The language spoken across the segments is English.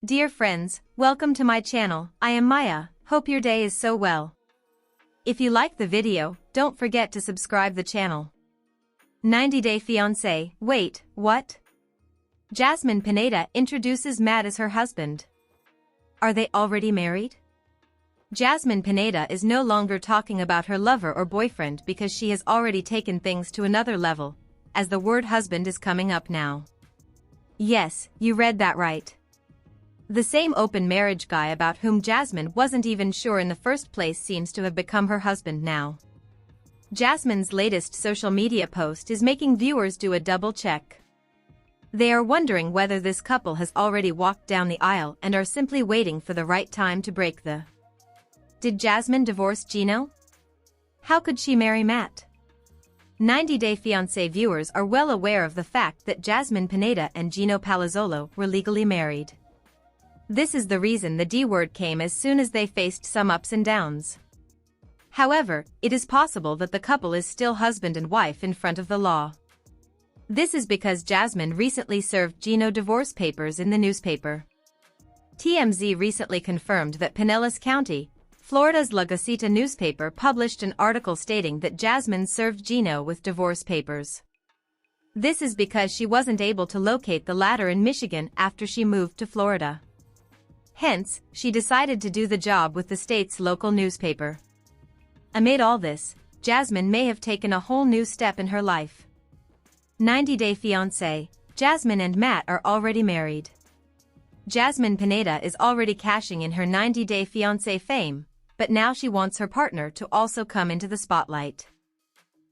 Dear friends, welcome to my channel. I am Maya. Hope your day is so well. If you like the video, don't forget to subscribe the channel. 90-Day Fiancé. Wait, what? Jasmine Pineda introduces Matt as her husband. Are they already married? Jasmine Pineda is no longer talking about her lover or boyfriend because she has already taken things to another level, as the word husband is coming up now. Yes, you read that right. The same open marriage guy about whom Jasmine wasn't even sure in the first place seems to have become her husband now. Jasmine's latest social media post is making viewers do a double check. They are wondering whether this couple has already walked down the aisle and are simply waiting for the right time to break the. Did Jasmine divorce Gino? How could she marry Matt? 90-Day Fiancé viewers are well aware of the fact that Jasmine Pineda and Gino Palazzolo were legally married. This is the reason the D word came as soon as they faced some ups and downs. However, it is possible that the couple is still husband and wife in front of the law. This is because Jasmine recently served Gino divorce papers in the newspaper. TMZ recently confirmed that Pinellas County, Florida's La Gaceta newspaper published an article stating that Jasmine served Gino with divorce papers. This is because she wasn't able to locate the latter in Michigan after she moved to Florida. Hence, she decided to do the job with the state's local newspaper. Amid all this, Jasmine may have taken a whole new step in her life. 90-Day Fiancé. Jasmine and Matt are already married. Jasmine Pineda is already cashing in her 90-Day Fiancé fame, but now she wants her partner to also come into the spotlight.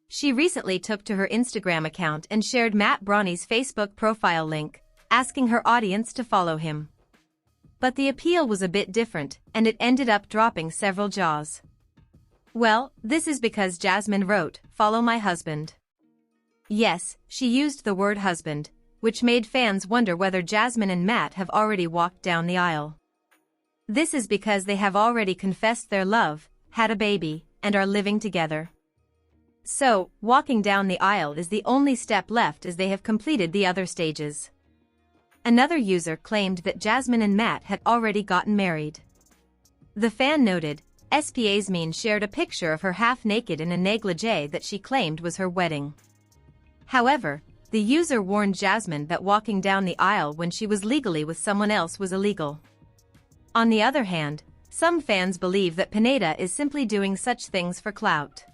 She recently took to her Instagram account and shared Matt Bronny's Facebook profile link, asking her audience to follow him. But the appeal was a bit different, and it ended up dropping several jaws. Well, this is because Jasmine wrote, "Follow my husband." Yes, she used the word husband, which made fans wonder whether Jasmine and Matt have already walked down the aisle. This is because they have already confessed their love, had a baby, and are living together. So, walking down the aisle is the only step left as they have completed the other stages. Another user claimed that Jasmine and Matt had already gotten married. The fan noted, Jasmine shared a picture of her half-naked in a negligee that she claimed was her wedding. However, the user warned Jasmine that walking down the aisle when she was legally with someone else was illegal. On the other hand, some fans believe that Pineda is simply doing such things for clout.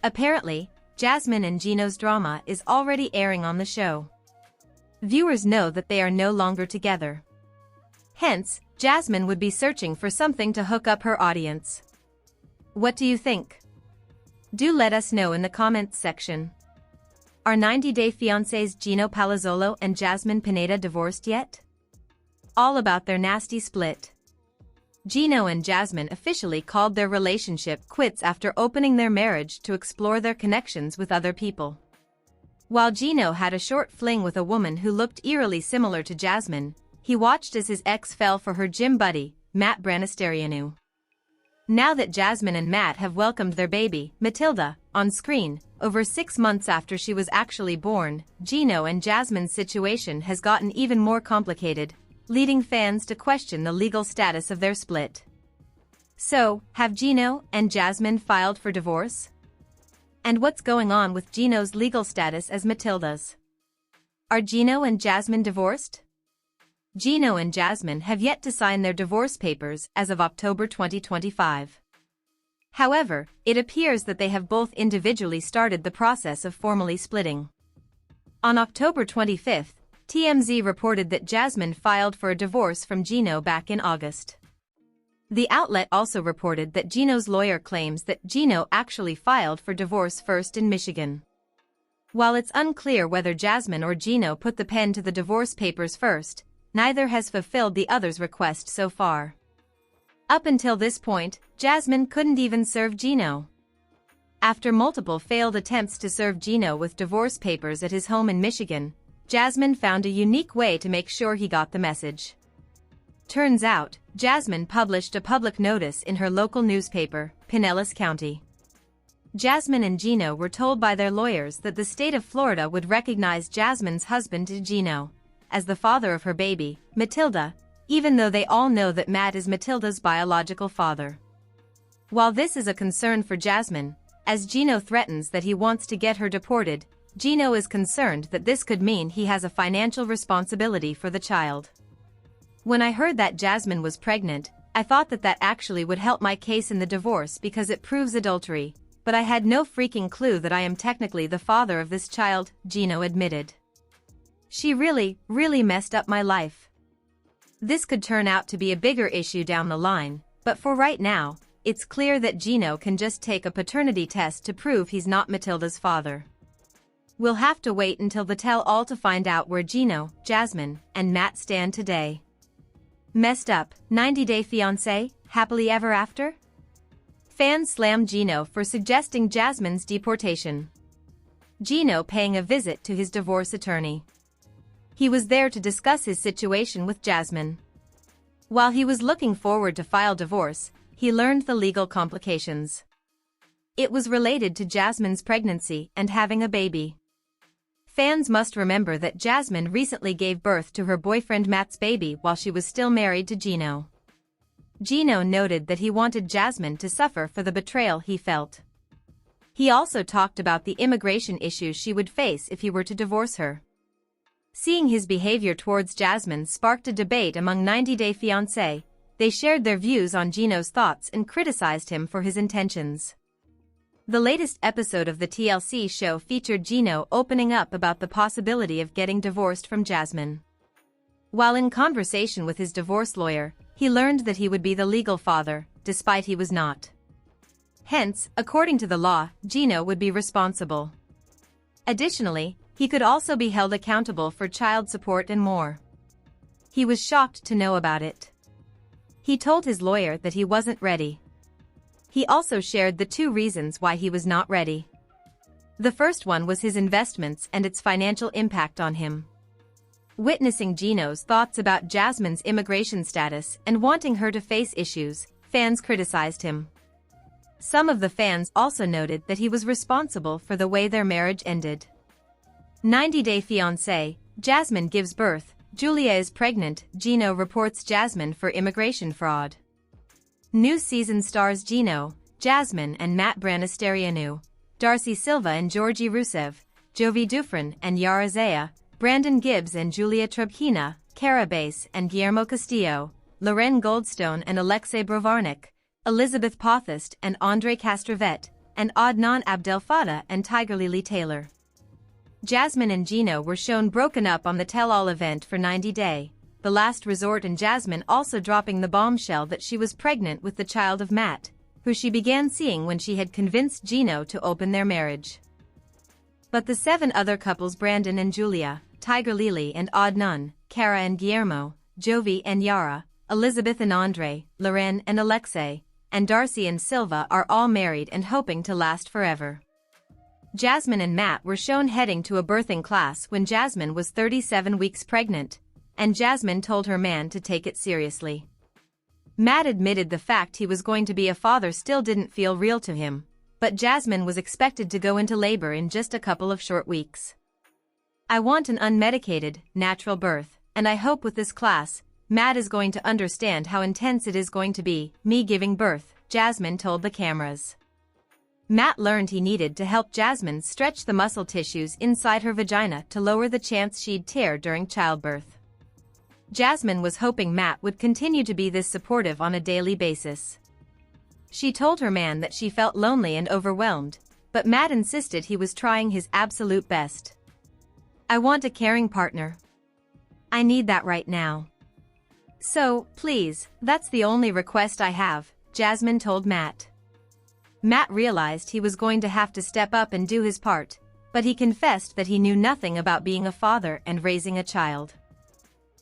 Apparently, Jasmine and Gino's drama is already airing on the show. Viewers know that they are no longer together. Hence, Jasmine would be searching for something to hook up her audience. What do you think? Do let us know in the comments section. Are 90-Day Fiancé's Gino Palazzolo and Jasmine Pineda divorced yet? All about their nasty split. Gino and Jasmine officially called their relationship quits after opening their marriage to explore their connections with other people. While Gino had a short fling with a woman who looked eerily similar to Jasmine, he watched as his ex fell for her gym buddy, Matt Branisterianu. Now that Jasmine and Matt have welcomed their baby, Matilda, on screen, over 6 months after she was actually born, Gino and Jasmine's situation has gotten even more complicated, leading fans to question the legal status of their split. So, have Gino and Jasmine filed for divorce? And what's going on with Gino's legal status as Matilda's? Are Gino and Jasmine divorced? Gino and Jasmine have yet to sign their divorce papers as of October 2025. However, it appears that they have both individually started the process of formally splitting. On October 25, TMZ reported that Jasmine filed for a divorce from Gino back in August. The outlet also reported that Gino's lawyer claims that Gino actually filed for divorce first in Michigan. While it's unclear whether Jasmine or Gino put the pen to the divorce papers first, neither has fulfilled the other's request so far. Up until this point, Jasmine couldn't even serve Gino. After multiple failed attempts to serve Gino with divorce papers at his home in Michigan, Jasmine found a unique way to make sure he got the message. Turns out, Jasmine published a public notice in her local newspaper, Pinellas County. Jasmine and Gino were told by their lawyers that the state of Florida would recognize Jasmine's husband Gino as the father of her baby, Matilda, even though they all know that Matt is Matilda's biological father. While this is a concern for Jasmine, as Gino threatens that he wants to get her deported, Gino is concerned that this could mean he has a financial responsibility for the child. When I heard that Jasmine was pregnant, I thought that actually would help my case in the divorce because it proves adultery, but I had no freaking clue that I am technically the father of this child, Gino admitted. She really messed up my life. This could turn out to be a bigger issue down the line, but for right now, it's clear that Gino can just take a paternity test to prove he's not Matilda's father. We'll have to wait until the tell-all to find out where Gino, Jasmine, and Matt stand today. Messed up, 90-day fiancé, happily ever after? Fans slam Gino for suggesting Jasmine's deportation. Gino paying a visit to his divorce attorney. He was there to discuss his situation with Jasmine. While he was looking forward to file divorce, he learned the legal complications. It was related to Jasmine's pregnancy and having a baby. Fans must remember that Jasmine recently gave birth to her boyfriend Matt's baby while she was still married to Gino. Gino noted that he wanted Jasmine to suffer for the betrayal he felt. He also talked about the immigration issues she would face if he were to divorce her. Seeing his behavior towards Jasmine sparked a debate among 90-day fiancé. They shared their views on Gino's thoughts and criticized him for his intentions. The latest episode of the TLC show featured Gino opening up about the possibility of getting divorced from Jasmine. While in conversation with his divorce lawyer, he learned that he would be the legal father, despite he was not. Hence, according to the law, Gino would be responsible. Additionally, he could also be held accountable for child support and more. He was shocked to know about it. He told his lawyer that he wasn't ready. He also shared the two reasons why he was not ready. The first one was his investments and its financial impact on him. Witnessing Gino's thoughts about Jasmine's immigration status and wanting her to face issues, fans criticized him. Some of the fans also noted that he was responsible for the way their marriage ended. 90-day fiancé, Jasmine gives birth, Julia is pregnant, Gino reports Jasmine for immigration fraud. New season stars Gino, Jasmine and Matt Branisterianu, Darcy Silva and Georgie Rusev, Jovi Dufresne and Yara Zaya, Brandon Gibbs and Julia Trubkina, Cara Bass and Guillermo Castillo, Loren Goldstone and Alexei Brovarnik, Elizabeth Pothast and Andre Castrovet, and Adnan Abdel Fattah and Tiger Lily Taylor. Jasmine and Gino were shown broken up on the tell-all event for 90 Day, The Last Resort, and Jasmine also dropping the bombshell that she was pregnant with the child of Matt, who she began seeing when she had convinced Gino to open their marriage. But the 7 other couples, Brandon and Julia, Tiger Lily and Adnan, Cara and Guillermo, Jovi and Yara, Elizabeth and Andre, Loren and Alexei, and Darcy and Silva are all married and hoping to last forever. Jasmine and Matt were shown heading to a birthing class when Jasmine was 37 weeks pregnant, and Jasmine told her man to take it seriously. Matt admitted the fact he was going to be a father still didn't feel real to him, but Jasmine was expected to go into labor in just a couple of short weeks. I want an unmedicated, natural birth, and I hope with this class, Matt is going to understand how intense it is going to be, me giving birth, Jasmine told the cameras. Matt learned he needed to help Jasmine stretch the muscle tissues inside her vagina to lower the chance she'd tear during childbirth. Jasmine was hoping Matt would continue to be this supportive on a daily basis. She told her man that she felt lonely and overwhelmed, but Matt insisted he was trying his absolute best. I want a caring partner. I need that right now. So, please, that's the only request I have, Jasmine told Matt. Matt realized he was going to have to step up and do his part, but he confessed that he knew nothing about being a father and raising a child.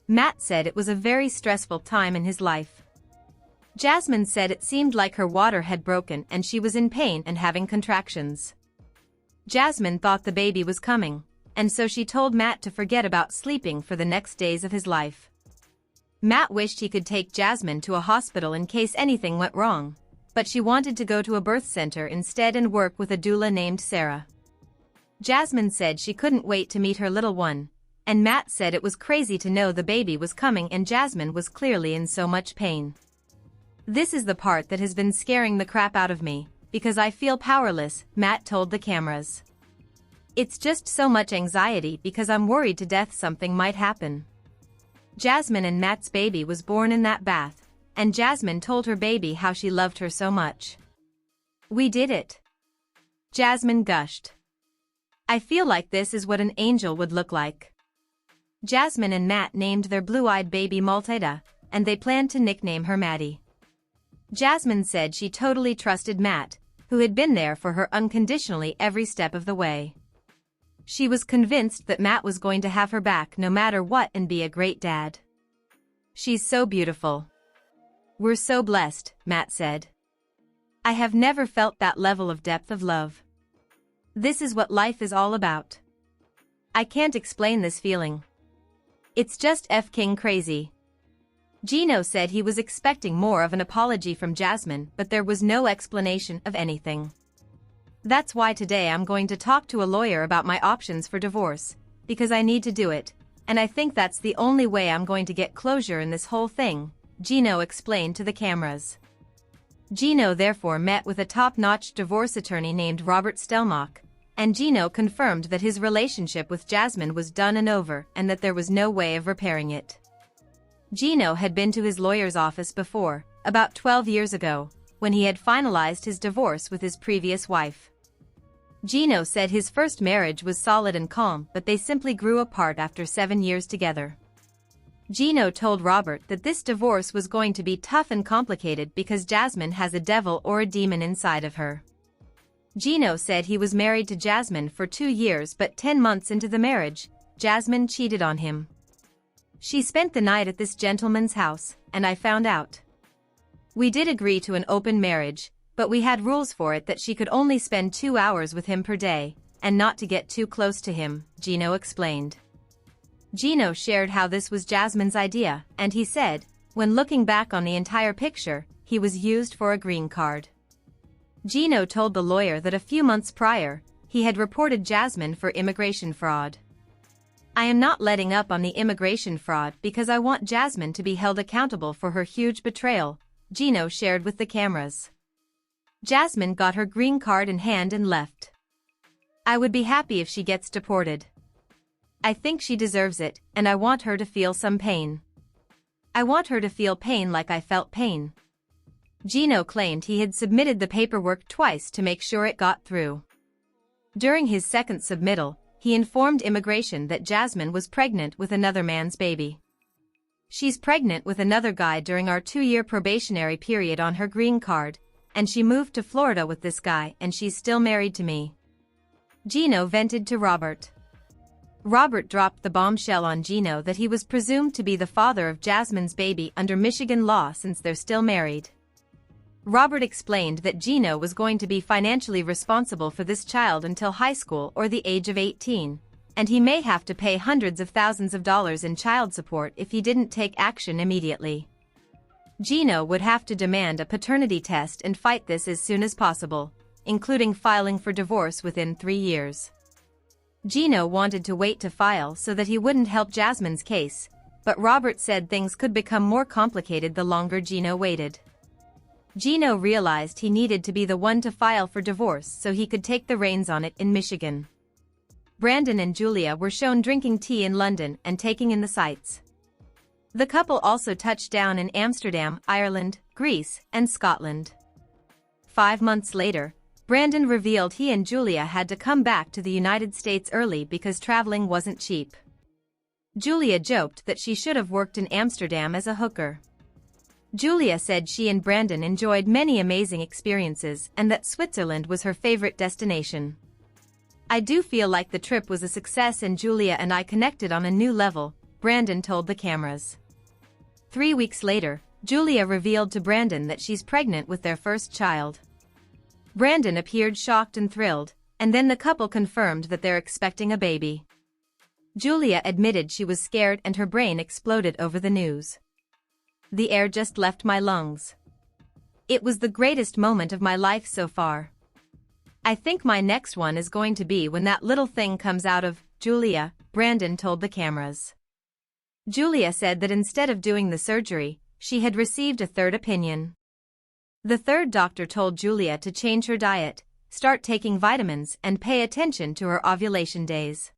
Matt said it was a very stressful time in his life. Jasmine said it seemed like her water had broken and she was in pain and having contractions. Jasmine thought the baby was coming, and so she told Matt to forget about sleeping for the next days of his life. Matt wished he could take Jasmine to a hospital in case anything went wrong, but she wanted to go to a birth center instead and work with a doula named Sarah. Jasmine said she couldn't wait to meet her little one, and Matt said it was crazy to know the baby was coming and Jasmine was clearly in so much pain. "This is the part that has been scaring the crap out of me, because I feel powerless," Matt told the cameras. "It's just so much anxiety because I'm worried to death something might happen." Jasmine and Matt's baby was born in that bath, and Jasmine told her baby how she loved her so much. "We did it," Jasmine gushed. "I feel like this is what an angel would look like." Jasmine and Matt named their blue-eyed baby Malteda, and they planned to nickname her Maddie. Jasmine said she totally trusted Matt, who had been there for her unconditionally every step of the way. She was convinced that Matt was going to have her back no matter what and be a great dad. "She's so beautiful. We're so blessed," Matt said. "I have never felt that level of depth of love. This is what life is all about. I can't explain this feeling. It's just f***ing crazy." Gino said he was expecting more of an apology from Jasmine, but there was no explanation of anything. "That's why today I'm going to talk to a lawyer about my options for divorce, because I need to do it, and I think that's the only way I'm going to get closure in this whole thing," Gino explained to the cameras. Gino therefore met with a top-notch divorce attorney named Robert Stelmach, and Gino confirmed that his relationship with Jasmine was done and over and that there was no way of repairing it. Gino had been to his lawyer's office before, about 12 years ago, when he had finalized his divorce with his previous wife. Gino said his first marriage was solid and calm, but they simply grew apart after 7 years together. Gino told Robert that this divorce was going to be tough and complicated because Jasmine has a devil or a demon inside of her. Gino said he was married to Jasmine for 2 years, but 10 months into the marriage, Jasmine cheated on him. "She spent the night at this gentleman's house, and I found out. We did agree to an open marriage, but we had rules for it that she could only spend 2 hours with him per day, and not to get too close to him," Gino explained. Gino shared how this was Jasmine's idea, and he said, when looking back on the entire picture, he was used for a green card. Gino told the lawyer that a few months prior, he had reported Jasmine for immigration fraud. "I am not letting up on the immigration fraud because I want Jasmine to be held accountable for her huge betrayal," Gino shared with the cameras. "Jasmine got her green card in hand and left. I would be happy if she gets deported. I think she deserves it, and I want her to feel some pain. I want her to feel pain like I felt pain." Gino claimed he had submitted the paperwork twice to make sure it got through. During his second submittal, he informed immigration that Jasmine was pregnant with another man's baby. "She's pregnant with another guy during our 2-year probationary period on her green card, and she moved to Florida with this guy and she's still married to me," Gino vented to Robert. Robert dropped the bombshell on Gino that he was presumed to be the father of Jasmine's baby under Michigan law since they're still married. Robert explained that Gino was going to be financially responsible for this child until high school or the age of 18, and he may have to pay hundreds of thousands of dollars in child support if he didn't take action immediately. Gino would have to demand a paternity test and fight this as soon as possible, including filing for divorce within 3 years. Gino wanted to wait to file so that he wouldn't help Jasmine's case, but Robert said things could become more complicated the longer Gino waited. Gino realized he needed to be the one to file for divorce so he could take the reins on it in Michigan. Brandon and Julia were shown drinking tea in London and taking in the sights. The couple also touched down in Amsterdam, Ireland, Greece, and Scotland. 5 months later, Brandon revealed he and Julia had to come back to the United States early because traveling wasn't cheap. Julia joked that she should have worked in Amsterdam as a hooker. Julia said she and Brandon enjoyed many amazing experiences and that Switzerland was her favorite destination. "I do feel like the trip was a success and Julia and I connected on a new level," Brandon told the cameras. 3 weeks later, Julia revealed to Brandon that she's pregnant with their first child. Brandon appeared shocked and thrilled, and then the couple confirmed that they're expecting a baby. Julia admitted she was scared and her brain exploded over the news. "The air just left my lungs. It was the greatest moment of my life so far. I think my next one is going to be when that little thing comes out of," Julia, Brandon told the cameras. Julia said that instead of doing the surgery, she had received a third opinion. The third doctor told Julia to change her diet, start taking vitamins and pay attention to her ovulation days.